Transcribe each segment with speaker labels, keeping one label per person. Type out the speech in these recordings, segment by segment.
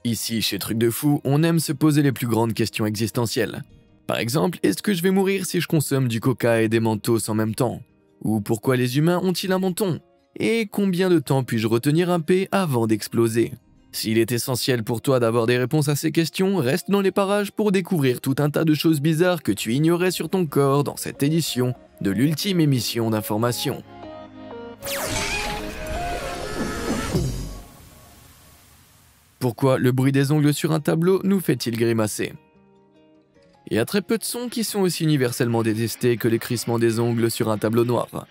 Speaker 1: Ici, chez Truc de Fou, on aime se poser les plus grandes questions existentielles. Par exemple, est-ce que je vais mourir si je consomme du coca et des mentos en même temps? Ou pourquoi les humains ont-ils un menton? Et combien de temps puis-je retenir un P avant d'exploser? S'il est essentiel pour toi d'avoir des réponses à ces questions, reste dans les parages pour découvrir tout un tas de choses bizarres que tu ignorais sur ton corps dans cette édition de l'ultime émission d'information. Pourquoi le bruit des ongles sur un tableau nous fait-il grimacer? Il y a très peu de sons qui sont aussi universellement détestés que les crissements des ongles sur un tableau noir.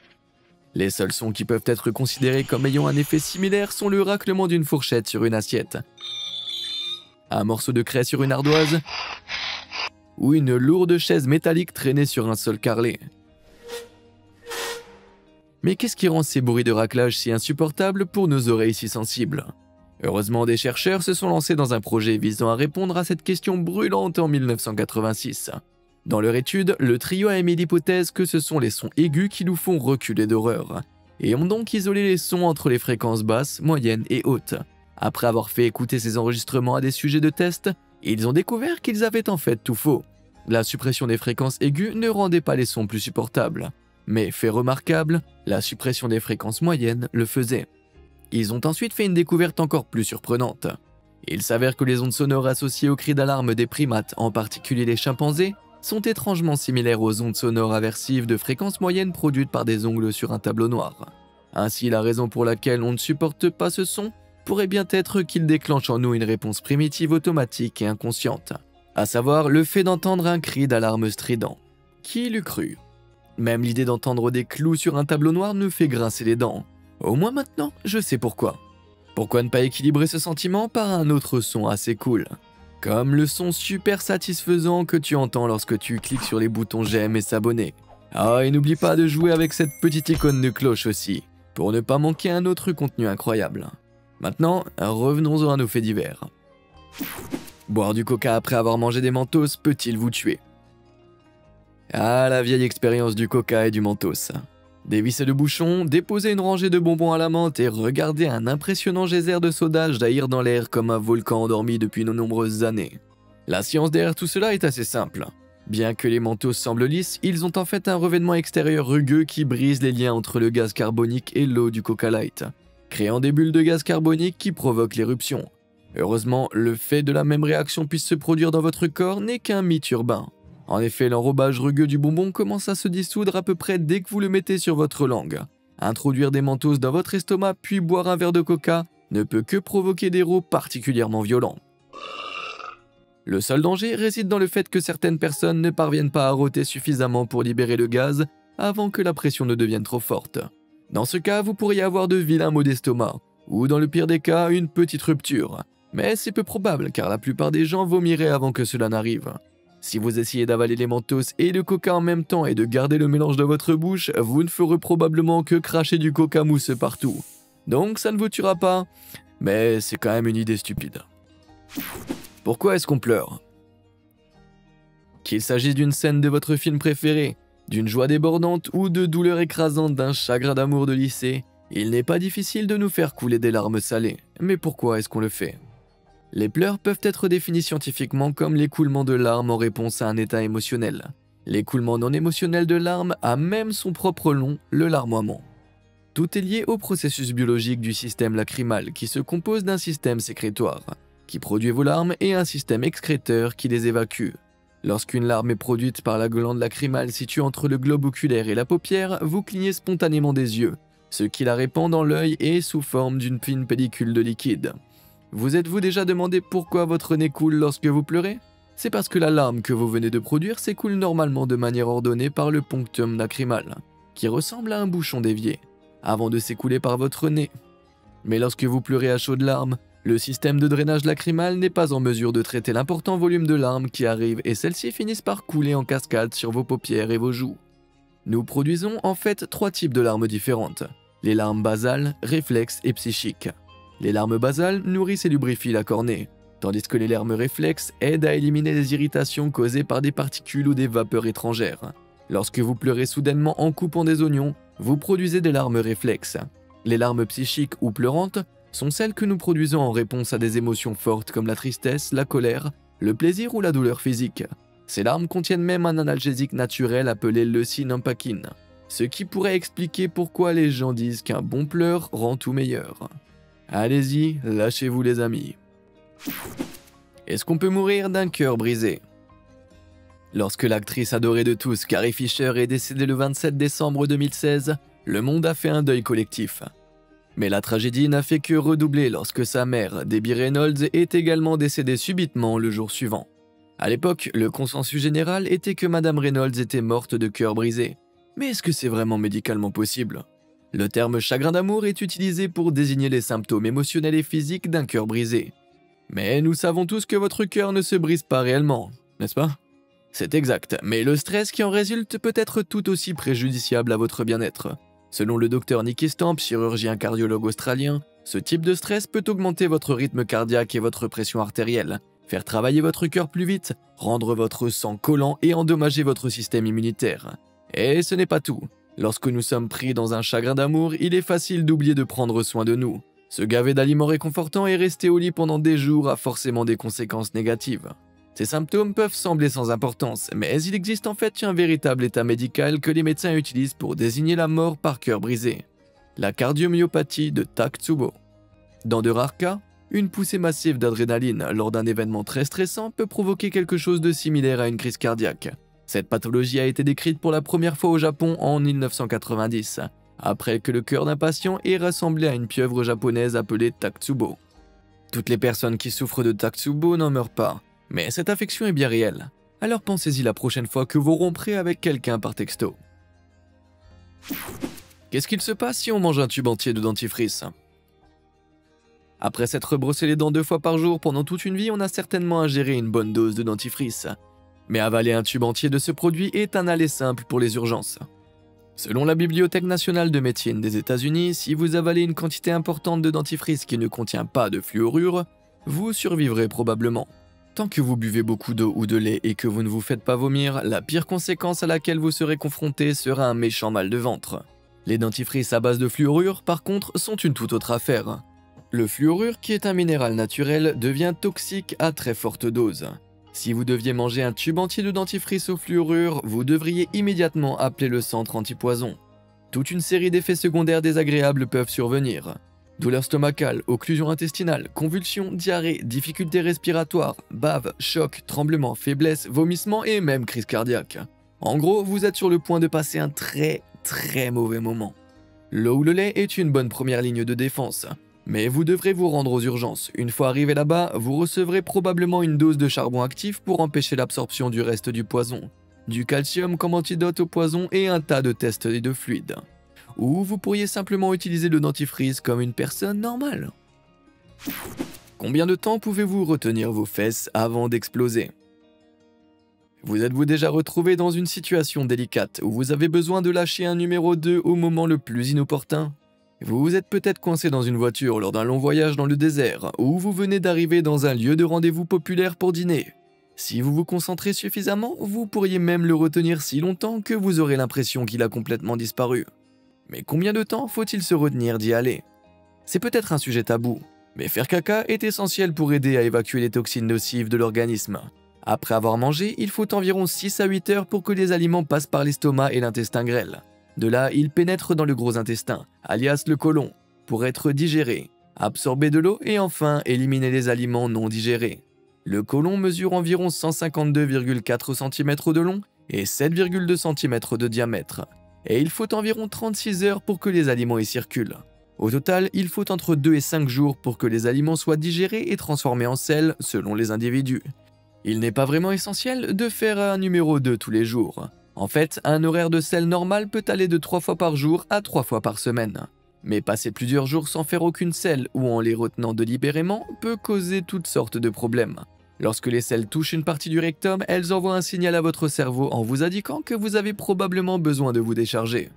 Speaker 1: Les seuls sons qui peuvent être considérés comme ayant un effet similaire sont le raclement d'une fourchette sur une assiette, un morceau de craie sur une ardoise, ou une lourde chaise métallique traînée sur un sol carrelé. Mais qu'est-ce qui rend ces bruits de raclage si insupportables pour nos oreilles si sensibles? Heureusement, des chercheurs se sont lancés dans un projet visant à répondre à cette question brûlante en 1986. Dans leur étude, le trio a émis l'hypothèse que ce sont les sons aigus qui nous font reculer d'horreur, et ont donc isolé les sons entre les fréquences basses, moyennes et hautes. Après avoir fait écouter ces enregistrements à des sujets de test, ils ont découvert qu'ils avaient en fait tout faux. La suppression des fréquences aiguës ne rendait pas les sons plus supportables, mais fait remarquable, la suppression des fréquences moyennes le faisait. Ils ont ensuite fait une découverte encore plus surprenante. Il s'avère que les ondes sonores associées aux cris d'alarme des primates, en particulier les chimpanzés, sont étrangement similaires aux ondes sonores aversives de fréquence moyenne produites par des ongles sur un tableau noir. Ainsi, la raison pour laquelle on ne supporte pas ce son pourrait bien être qu'il déclenche en nous une réponse primitive automatique et inconsciente, à savoir le fait d'entendre un cri d'alarme strident. Qui l'eût cru? Même l'idée d'entendre des clous sur un tableau noir nous fait grincer les dents. Au moins maintenant, je sais pourquoi. Pourquoi ne pas équilibrer ce sentiment par un autre son assez cool? Comme le son super satisfaisant que tu entends lorsque tu cliques sur les boutons j'aime et s'abonner. Ah, et n'oublie pas de jouer avec cette petite icône de cloche aussi, pour ne pas manquer un autre contenu incroyable. Maintenant, revenons à nos faits divers. Boire du coca après avoir mangé des mentos peut-il vous tuer? Ah, la vieille expérience du coca et du mentos. Dévisser le bouchon, déposer une rangée de bonbons à la menthe et regarder un impressionnant geyser de soda jaillir dans l'air comme un volcan endormi depuis de nombreuses années. La science derrière tout cela est assez simple. Bien que les mentos semblent lisses, ils ont en fait un revêtement extérieur rugueux qui brise les liens entre le gaz carbonique et l'eau du Coca Light, créant des bulles de gaz carbonique qui provoquent l'éruption. Heureusement, le fait de la même réaction puisse se produire dans votre corps n'est qu'un mythe urbain. En effet, l'enrobage rugueux du bonbon commence à se dissoudre à peu près dès que vous le mettez sur votre langue. Introduire des mentos dans votre estomac puis boire un verre de coca ne peut que provoquer des rôts particulièrement violents. Le seul danger réside dans le fait que certaines personnes ne parviennent pas à rôter suffisamment pour libérer le gaz avant que la pression ne devienne trop forte. Dans ce cas, vous pourriez avoir de vilains maux d'estomac, ou dans le pire des cas, une petite rupture. Mais c'est peu probable car la plupart des gens vomiraient avant que cela n'arrive. Si vous essayez d'avaler les mentos et le coca en même temps et de garder le mélange dans votre bouche, vous ne ferez probablement que cracher du coca mousseux partout. Donc ça ne vous tuera pas, mais c'est quand même une idée stupide. Pourquoi est-ce qu'on pleure? Qu'il s'agisse d'une scène de votre film préféré, d'une joie débordante ou de douleur écrasante d'un chagrin d'amour de lycée, il n'est pas difficile de nous faire couler des larmes salées. Mais pourquoi est-ce qu'on le fait? Les pleurs peuvent être définis scientifiquement comme l'écoulement de larmes en réponse à un état émotionnel. L'écoulement non émotionnel de larmes a même son propre nom, le larmoiement. Tout est lié au processus biologique du système lacrymal qui se compose d'un système sécrétoire, qui produit vos larmes, et un système excréteur qui les évacue. Lorsqu'une larme est produite par la glande lacrymale située entre le globe oculaire et la paupière, vous clignez spontanément des yeux, ce qui la répand dans l'œil et sous forme d'une fine pellicule de liquide. Vous êtes-vous déjà demandé pourquoi votre nez coule lorsque vous pleurez? C'est parce que la larme que vous venez de produire s'écoule normalement de manière ordonnée par le punctum lacrymal, qui ressemble à un bouchon d'évier, avant de s'écouler par votre nez. Mais lorsque vous pleurez à chaudes larmes, le système de drainage lacrymal n'est pas en mesure de traiter l'important volume de larmes qui arrivent et celles-ci finissent par couler en cascade sur vos paupières et vos joues. Nous produisons en fait 3 types de larmes différentes, les larmes basales, réflexes et psychiques. Les larmes basales nourrissent et lubrifient la cornée, tandis que les larmes réflexes aident à éliminer les irritations causées par des particules ou des vapeurs étrangères. Lorsque vous pleurez soudainement en coupant des oignons, vous produisez des larmes réflexes. Les larmes psychiques ou pleurantes sont celles que nous produisons en réponse à des émotions fortes comme la tristesse, la colère, le plaisir ou la douleur physique. Ces larmes contiennent même un analgésique naturel appelé leucine-ampakine, ce qui pourrait expliquer pourquoi les gens disent qu'un bon pleur rend tout meilleur. Allez-y, lâchez-vous les amis. Est-ce qu'on peut mourir d'un cœur brisé? Lorsque l'actrice adorée de tous, Carrie Fisher, est décédée le 27 décembre 2016, le monde a fait un deuil collectif. Mais la tragédie n'a fait que redoubler lorsque sa mère, Debbie Reynolds, est également décédée subitement le jour suivant. À l'époque, le consensus général était que Madame Reynolds était morte de cœur brisé. Mais est-ce que c'est vraiment médicalement possible? Le terme chagrin d'amour est utilisé pour désigner les symptômes émotionnels et physiques d'un cœur brisé. Mais nous savons tous que votre cœur ne se brise pas réellement, n'est-ce pas? C'est exact, mais le stress qui en résulte peut être tout aussi préjudiciable à votre bien-être. Selon le docteur Nicky Stamp, chirurgien cardiologue australien, ce type de stress peut augmenter votre rythme cardiaque et votre pression artérielle, faire travailler votre cœur plus vite, rendre votre sang collant et endommager votre système immunitaire. Et ce n'est pas tout. Lorsque nous sommes pris dans un chagrin d'amour, il est facile d'oublier de prendre soin de nous. Se gaver d'aliments réconfortants et rester au lit pendant des jours a forcément des conséquences négatives. Ces symptômes peuvent sembler sans importance, mais il existe en fait un véritable état médical que les médecins utilisent pour désigner la mort par cœur brisé. La cardiomyopathie de Takotsubo. Dans de rares cas, une poussée massive d'adrénaline lors d'un événement très stressant peut provoquer quelque chose de similaire à une crise cardiaque. Cette pathologie a été décrite pour la première fois au Japon en 1990, après que le cœur d'un patient ait ressemblé à une pieuvre japonaise appelée Takotsubo. Toutes les personnes qui souffrent de Takotsubo n'en meurent pas, mais cette affection est bien réelle. Alors pensez-y la prochaine fois que vous romprez avec quelqu'un par texto. Qu'est-ce qu'il se passe si on mange un tube entier de dentifrice? Après s'être brossé les dents 2 fois par jour pendant toute une vie, on a certainement ingéré une bonne dose de dentifrice. Mais avaler un tube entier de ce produit est un aller simple pour les urgences. Selon la Bibliothèque nationale de médecine des États-Unis, si vous avalez une quantité importante de dentifrice qui ne contient pas de fluorure, vous survivrez probablement. Tant que vous buvez beaucoup d'eau ou de lait et que vous ne vous faites pas vomir, la pire conséquence à laquelle vous serez confronté sera un méchant mal de ventre. Les dentifrices à base de fluorure, par contre, sont une toute autre affaire. Le fluorure, qui est un minéral naturel, devient toxique à très forte dose. Si vous deviez manger un tube entier de dentifrice au fluorure, vous devriez immédiatement appeler le centre antipoison. Toute une série d'effets secondaires désagréables peuvent survenir. Douleurs stomacales, occlusion intestinale, convulsions, diarrhée, difficultés respiratoires, bave, choc, tremblements, faiblesse, vomissements et même crise cardiaque. En gros, vous êtes sur le point de passer un très mauvais moment. L'eau ou le lait est une bonne première ligne de défense. Mais vous devrez vous rendre aux urgences. Une fois arrivé là-bas, vous recevrez probablement une dose de charbon actif pour empêcher l'absorption du reste du poison, du calcium comme antidote au poison et un tas de tests et de fluides. Ou vous pourriez simplement utiliser le dentifrice comme une personne normale. Combien de temps pouvez-vous retenir vos fesses avant d'exploser? Vous êtes-vous déjà retrouvé dans une situation délicate où vous avez besoin de lâcher un numéro 2 au moment le plus inopportun? Vous êtes peut-être coincé dans une voiture lors d'un long voyage dans le désert, ou vous venez d'arriver dans un lieu de rendez-vous populaire pour dîner. Si vous vous concentrez suffisamment, vous pourriez même le retenir si longtemps que vous aurez l'impression qu'il a complètement disparu. Mais combien de temps faut-il se retenir d'y aller? C'est peut-être un sujet tabou, mais faire caca est essentiel pour aider à évacuer les toxines nocives de l'organisme. Après avoir mangé, il faut environ 6 à 8 heures pour que les aliments passent par l'estomac et l'intestin grêle. De là, ils pénètrent dans le gros intestin, alias le côlon, pour être digérés, absorber de l'eau et enfin éliminer les aliments non digérés. Le côlon mesure environ 152,4 cm de long et 7,2 cm de diamètre, et il faut environ 36 heures pour que les aliments y circulent. Au total, il faut entre 2 et 5 jours pour que les aliments soient digérés et transformés en sel selon les individus. Il n'est pas vraiment essentiel de faire un numéro 2 tous les jours. En fait, un horaire de sel normal peut aller de 3 fois par jour à 3 fois par semaine. Mais passer plusieurs jours sans faire aucune selle ou en les retenant délibérément peut causer toutes sortes de problèmes. Lorsque les selles touchent une partie du rectum, elles envoient un signal à votre cerveau en vous indiquant que vous avez probablement besoin de vous décharger.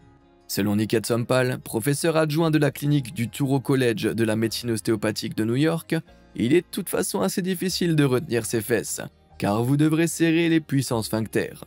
Speaker 1: Selon Niket Sompal, professeur adjoint de la clinique du Touro College de la médecine ostéopathique de New York, il est de toute façon assez difficile de retenir ses fesses, car vous devrez serrer les puissants sphincters.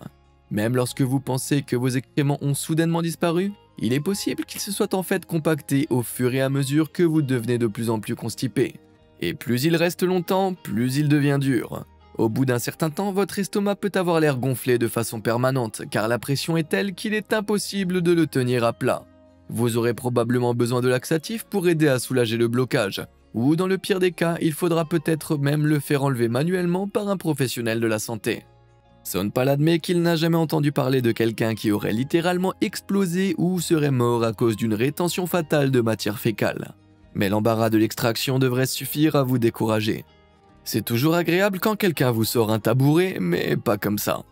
Speaker 1: Même lorsque vous pensez que vos excréments ont soudainement disparu, Il est possible qu'il se soit en fait compacté au fur et à mesure que vous devenez de plus en plus constipé. Et plus il reste longtemps, plus il devient dur. Au bout d'un certain temps, votre estomac peut avoir l'air gonflé de façon permanente, car la pression est telle qu'il est impossible de le tenir à plat. Vous aurez probablement besoin de laxatifs pour aider à soulager le blocage, ou dans le pire des cas, il faudra peut-être même le faire enlever manuellement par un professionnel de la santé. Sonpal admet qu'il n'a jamais entendu parler de quelqu'un qui aurait littéralement explosé ou serait mort à cause d'une rétention fatale de matière fécale. Mais l'embarras de l'extraction devrait suffire à vous décourager. C'est toujours agréable quand quelqu'un vous sort un tabouret, mais pas comme ça.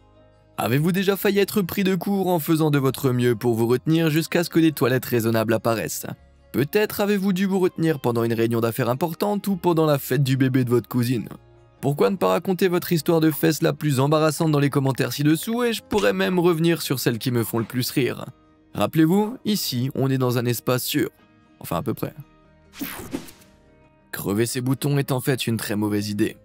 Speaker 1: Avez-vous déjà failli être pris de court en faisant de votre mieux pour vous retenir jusqu'à ce que des toilettes raisonnables apparaissent? Peut-être avez-vous dû vous retenir pendant une réunion d'affaires importante ou pendant la fête du bébé de votre cousine. Pourquoi ne pas raconter votre histoire de fesses la plus embarrassante dans les commentaires ci-dessous et je pourrais même revenir sur celles qui me font le plus rire. Rappelez-vous, ici, on est dans un espace sûr. Enfin, à peu près. Crever ses boutons est en fait une très mauvaise idée.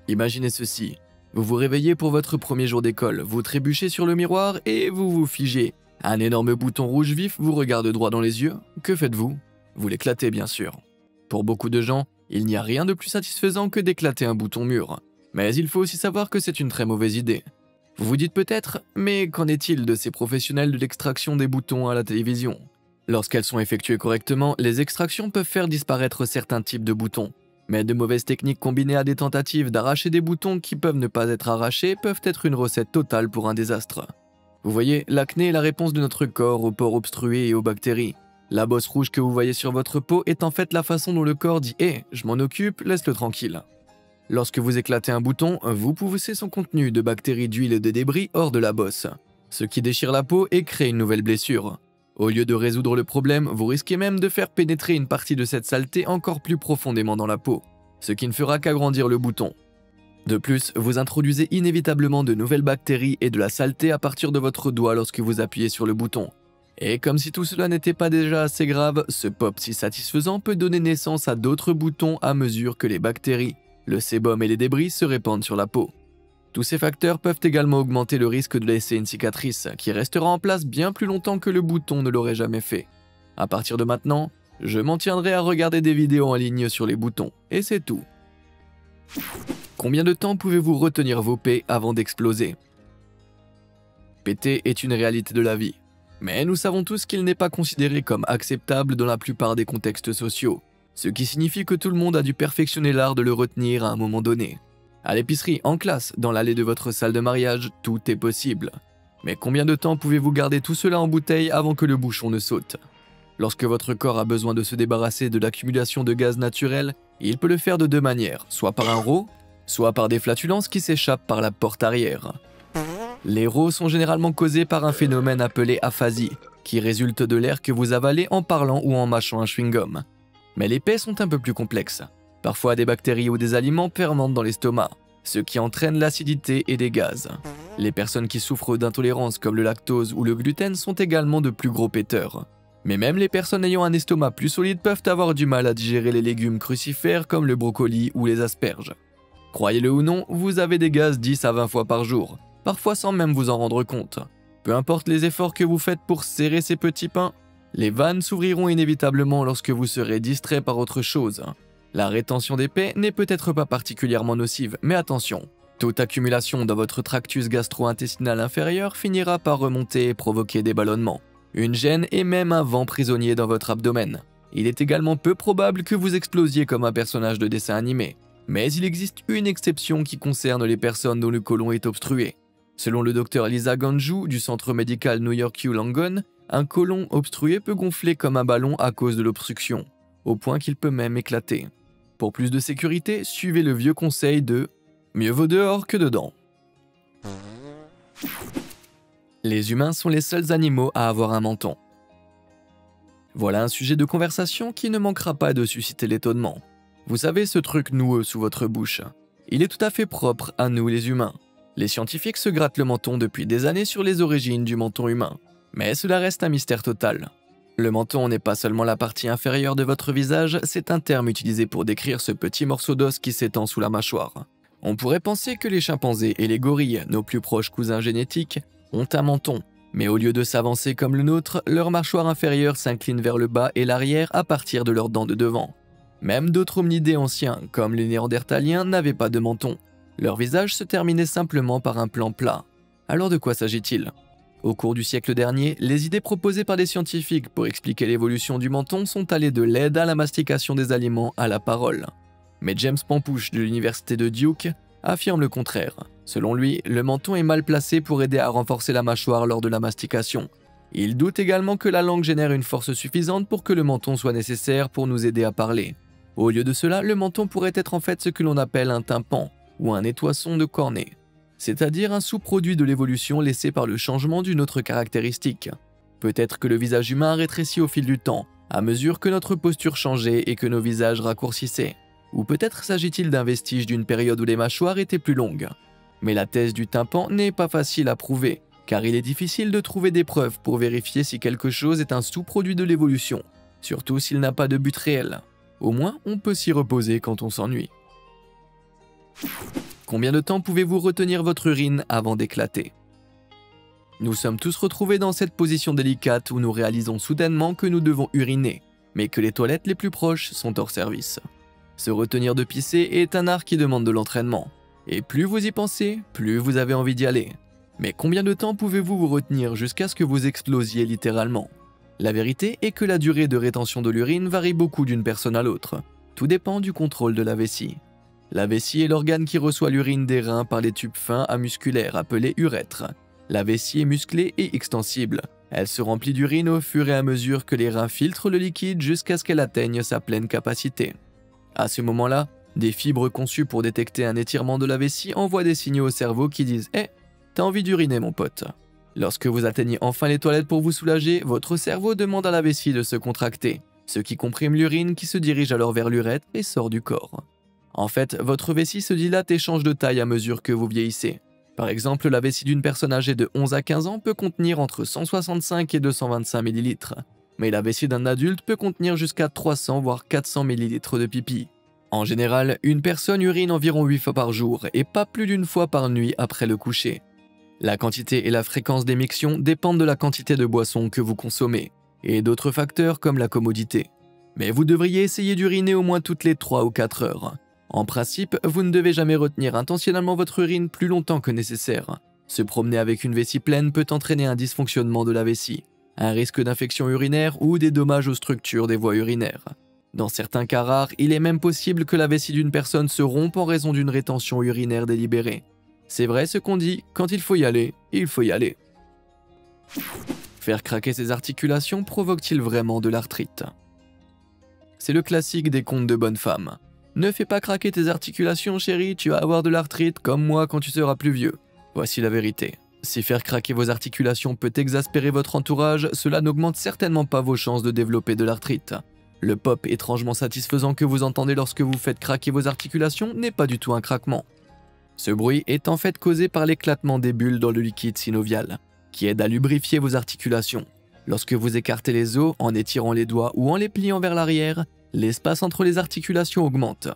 Speaker 1: Imaginez ceci. Vous vous réveillez pour votre premier jour d'école, vous trébuchez sur le miroir et vous vous figez. Un énorme bouton rouge vif vous regarde droit dans les yeux. Que faites-vous? Vous l'éclatez bien sûr. Pour beaucoup de gens, il n'y a rien de plus satisfaisant que d'éclater un bouton mûr. Mais il faut aussi savoir que c'est une très mauvaise idée. Vous vous dites peut-être, mais qu'en est-il de ces professionnels de l'extraction des boutons à la télévision? Lorsqu'elles sont effectuées correctement, les extractions peuvent faire disparaître certains types de boutons. Mais de mauvaises techniques combinées à des tentatives d'arracher des boutons qui peuvent ne pas être arrachés peuvent être une recette totale pour un désastre. Vous voyez, l'acné est la réponse de notre corps aux pores obstrués et aux bactéries. La bosse rouge que vous voyez sur votre peau est en fait la façon dont le corps dit « Hé, je m'en occupe, laisse-le tranquille ». Lorsque vous éclatez un bouton, vous poussez son contenu de bactéries, d'huile et de débris hors de la bosse, ce qui déchire la peau et crée une nouvelle blessure. Au lieu de résoudre le problème, vous risquez même de faire pénétrer une partie de cette saleté encore plus profondément dans la peau, ce qui ne fera qu'agrandir le bouton. De plus, vous introduisez inévitablement de nouvelles bactéries et de la saleté à partir de votre doigt lorsque vous appuyez sur le bouton. Et comme si tout cela n'était pas déjà assez grave, ce pop si satisfaisant peut donner naissance à d'autres boutons à mesure que les bactéries, le sébum et les débris se répandent sur la peau. Tous ces facteurs peuvent également augmenter le risque de laisser une cicatrice qui restera en place bien plus longtemps que le bouton ne l'aurait jamais fait. À partir de maintenant, je m'en tiendrai à regarder des vidéos en ligne sur les boutons, et c'est tout. Combien de temps pouvez-vous retenir vos pets avant d'exploser? Péter est une réalité de la vie. Mais nous savons tous qu'il n'est pas considéré comme acceptable dans la plupart des contextes sociaux, ce qui signifie que tout le monde a dû perfectionner l'art de le retenir à un moment donné. À l'épicerie, en classe, dans l'allée de votre salle de mariage, tout est possible. Mais combien de temps pouvez-vous garder tout cela en bouteille avant que le bouchon ne saute? Lorsque votre corps a besoin de se débarrasser de l'accumulation de gaz naturel, il peut le faire de deux manières, soit par un RO, soit par des flatulences qui s'échappent par la porte arrière. Les RO sont généralement causés par un phénomène appelé aphasie, qui résulte de l'air que vous avalez en parlant ou en mâchant un chewing-gum. Mais les pets sont un peu plus complexes. Parfois des bactéries ou des aliments fermentent dans l'estomac, ce qui entraîne l'acidité et des gaz. Les personnes qui souffrent d'intolérances comme le lactose ou le gluten sont également de plus gros péteurs. Mais même les personnes ayant un estomac plus solide peuvent avoir du mal à digérer les légumes crucifères comme le brocoli ou les asperges. Croyez-le ou non, vous avez des gaz 10 à 20 fois par jour, parfois sans même vous en rendre compte. Peu importe les efforts que vous faites pour serrer ces petits pains, les vannes s'ouvriront inévitablement lorsque vous serez distrait par autre chose. La rétention d'épais n'est peut-être pas particulièrement nocive, mais attention, toute accumulation dans votre tractus gastro-intestinal inférieur finira par remonter et provoquer des ballonnements, une gêne et même un vent prisonnier dans votre abdomen. Il est également peu probable que vous explosiez comme un personnage de dessin animé, mais il existe une exception qui concerne les personnes dont le côlon est obstrué. Selon le docteur Lisa Ganju du centre médical New York Yangon, un côlon obstrué peut gonfler comme un ballon à cause de l'obstruction, au point qu'il peut même éclater. Pour plus de sécurité, suivez le vieux conseil de « mieux vaut dehors que dedans ». Les humains sont les seuls animaux à avoir un menton. Voilà un sujet de conversation qui ne manquera pas de susciter l'étonnement. Vous savez ce truc noueux sous votre bouche? Il est tout à fait propre à nous les humains. Les scientifiques se grattent le menton depuis des années sur les origines du menton humain. Mais cela reste un mystère total. Le menton n'est pas seulement la partie inférieure de votre visage, c'est un terme utilisé pour décrire ce petit morceau d'os qui s'étend sous la mâchoire. On pourrait penser que les chimpanzés et les gorilles, nos plus proches cousins génétiques, ont un menton, Mais au lieu de s'avancer comme le nôtre, leur mâchoire inférieure s'incline vers le bas et l'arrière à partir de leurs dents de devant. Même d'autres hominidés anciens, comme les Néandertaliens, n'avaient pas de menton. Leur visage se terminait simplement par un plan plat. Alors de quoi s'agit-il? Au cours du siècle dernier, les idées proposées par des scientifiques pour expliquer l'évolution du menton sont allées de l'aide à la mastication des aliments à la parole. Mais James Pampusch de l'université de Duke affirme le contraire. Selon lui, le menton est mal placé pour aider à renforcer la mâchoire lors de la mastication. Il doute également que la langue génère une force suffisante pour que le menton soit nécessaire pour nous aider à parler. Au lieu de cela, le menton pourrait être en fait ce que l'on appelle un tympan, ou un étoisson de cornée, c'est-à-dire un sous-produit de l'évolution laissé par le changement d'une autre caractéristique. Peut-être que le visage humain rétrécit au fil du temps, à mesure que notre posture changeait et que nos visages raccourcissaient. Ou peut-être s'agit-il d'un vestige d'une période où les mâchoires étaient plus longues. Mais la thèse du tympan n'est pas facile à prouver, car il est difficile de trouver des preuves pour vérifier si quelque chose est un sous-produit de l'évolution, surtout s'il n'a pas de but réel. Au moins, on peut s'y reposer quand on s'ennuie. Combien de temps pouvez-vous retenir votre urine avant d'éclater? Nous sommes tous retrouvés dans cette position délicate où nous réalisons soudainement que nous devons uriner, mais que les toilettes les plus proches sont hors service. Se retenir de pisser est un art qui demande de l'entraînement, et plus vous y pensez, plus vous avez envie d'y aller. Mais combien de temps pouvez-vous vous retenir jusqu'à ce que vous explosiez littéralement? La vérité est que la durée de rétention de l'urine varie beaucoup d'une personne à l'autre. Tout dépend du contrôle de la vessie. La vessie est l'organe qui reçoit l'urine des reins par les tubes fins à musculaires appelés urètres. La vessie est musclée et extensible. Elle se remplit d'urine au fur et à mesure que les reins filtrent le liquide jusqu'à ce qu'elle atteigne sa pleine capacité. À ce moment-là, des fibres conçues pour détecter un étirement de la vessie envoient des signaux au cerveau qui disent « Hé, t'as envie d'uriner mon pote ?» Lorsque vous atteignez enfin les toilettes pour vous soulager, votre cerveau demande à la vessie de se contracter, ce qui comprime l'urine qui se dirige alors vers l'urètre et sort du corps. En fait, votre vessie se dilate et change de taille à mesure que vous vieillissez. Par exemple, la vessie d'une personne âgée de 11 à 15 ans peut contenir entre 165 et 225 ml, mais la vessie d'un adulte peut contenir jusqu'à 300 voire 400 ml de pipi. En général, une personne urine environ 8 fois par jour et pas plus d'une fois par nuit après le coucher. La quantité et la fréquence d'émiction dépendent de la quantité de boissons que vous consommez, et d'autres facteurs comme la commodité. Mais vous devriez essayer d'uriner au moins toutes les 3 ou 4 heures. En principe, vous ne devez jamais retenir intentionnellement votre urine plus longtemps que nécessaire. Se promener avec une vessie pleine peut entraîner un dysfonctionnement de la vessie, un risque d'infection urinaire ou des dommages aux structures des voies urinaires. Dans certains cas rares, il est même possible que la vessie d'une personne se rompe en raison d'une rétention urinaire délibérée. C'est vrai ce qu'on dit, quand il faut y aller, il faut y aller. Faire craquer ses articulations provoque-t-il vraiment de l'arthrite? C'est le classique des contes de bonne femme. Ne fais pas craquer tes articulations chérie, tu vas avoir de l'arthrite comme moi quand tu seras plus vieux. Voici la vérité. Si faire craquer vos articulations peut exaspérer votre entourage, cela n'augmente certainement pas vos chances de développer de l'arthrite. Le pop étrangement satisfaisant que vous entendez lorsque vous faites craquer vos articulations n'est pas du tout un craquement. Ce bruit est en fait causé par l'éclatement des bulles dans le liquide synovial, qui aide à lubrifier vos articulations. Lorsque vous écartez les os en étirant les doigts ou en les pliant vers l'arrière, l'espace entre les articulations augmente.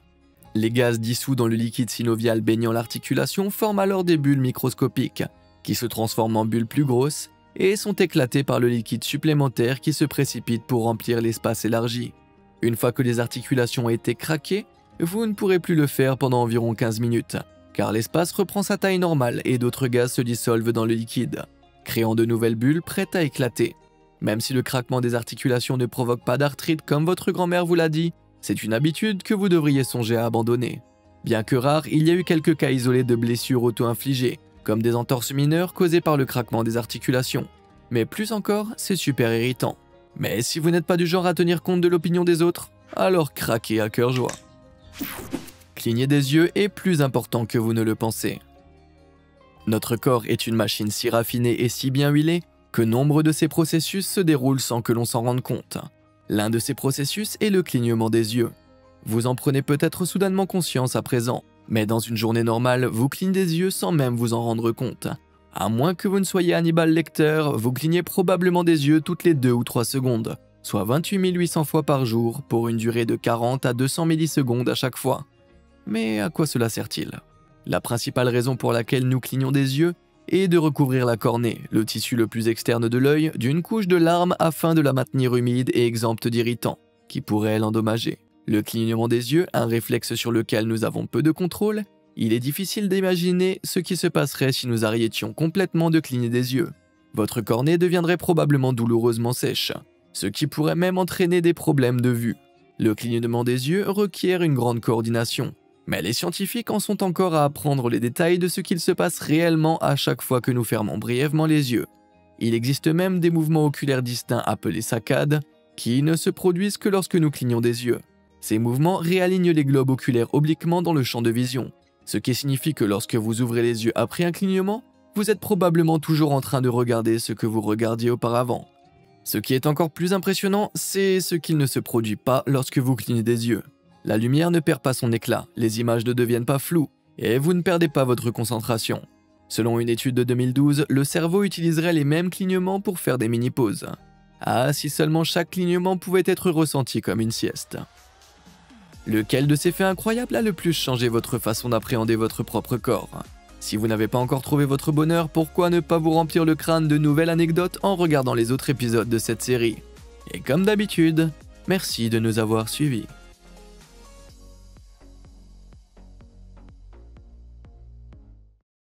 Speaker 1: Les gaz dissous dans le liquide synovial baignant l'articulation forment alors des bulles microscopiques, qui se transforment en bulles plus grosses et sont éclatées par le liquide supplémentaire qui se précipite pour remplir l'espace élargi. Une fois que les articulations ont été craquées, vous ne pourrez plus le faire pendant environ 15 minutes, car l'espace reprend sa taille normale et d'autres gaz se dissolvent dans le liquide, créant de nouvelles bulles prêtes à éclater. Même si le craquement des articulations ne provoque pas d'arthrite comme votre grand-mère vous l'a dit, c'est une habitude que vous devriez songer à abandonner. Bien que rare, il y a eu quelques cas isolés de blessures auto-infligées, comme des entorses mineures causées par le craquement des articulations. Mais plus encore, c'est super irritant. Mais si vous n'êtes pas du genre à tenir compte de l'opinion des autres, alors craquez à cœur joie. Cligner des yeux est plus important que vous ne le pensez. Notre corps est une machine si raffinée et si bien huilée que nombre de ces processus se déroulent sans que l'on s'en rende compte. L'un de ces processus est le clignement des yeux. Vous en prenez peut-être soudainement conscience à présent, mais dans une journée normale, vous clignez des yeux sans même vous en rendre compte. À moins que vous ne soyez Hannibal Lecter, vous clignez probablement des yeux toutes les 2 ou 3 secondes, soit 28 800 fois par jour pour une durée de 40 à 200 millisecondes à chaque fois. Mais à quoi cela sert-il? La principale raison pour laquelle nous clignons des yeux et de recouvrir la cornée, le tissu le plus externe de l'œil, d'une couche de larmes afin de la maintenir humide et exempte d'irritants, qui pourraient l'endommager. Le clignement des yeux, un réflexe sur lequel nous avons peu de contrôle, il est difficile d'imaginer ce qui se passerait si nous arrêtions complètement de cligner des yeux. Votre cornée deviendrait probablement douloureusement sèche, ce qui pourrait même entraîner des problèmes de vue. Le clignement des yeux requiert une grande coordination, mais les scientifiques en sont encore à apprendre les détails de ce qu'il se passe réellement à chaque fois que nous fermons brièvement les yeux. Il existe même des mouvements oculaires distincts appelés saccades, qui ne se produisent que lorsque nous clignons des yeux. Ces mouvements réalignent les globes oculaires obliquement dans le champ de vision, ce qui signifie que lorsque vous ouvrez les yeux après un clignement, vous êtes probablement toujours en train de regarder ce que vous regardiez auparavant. Ce qui est encore plus impressionnant, c'est ce qu'il ne se produit pas lorsque vous clignez des yeux. La lumière ne perd pas son éclat, les images ne deviennent pas floues, et vous ne perdez pas votre concentration. Selon une étude de 2012, le cerveau utiliserait les mêmes clignements pour faire des mini-pauses. Ah, si seulement chaque clignement pouvait être ressenti comme une sieste. Lequel de ces faits incroyables a le plus changé votre façon d'appréhender votre propre corps? Si vous n'avez pas encore trouvé votre bonheur, pourquoi ne pas vous remplir le crâne de nouvelles anecdotes en regardant les autres épisodes de cette série? Et comme d'habitude, merci de nous avoir suivis.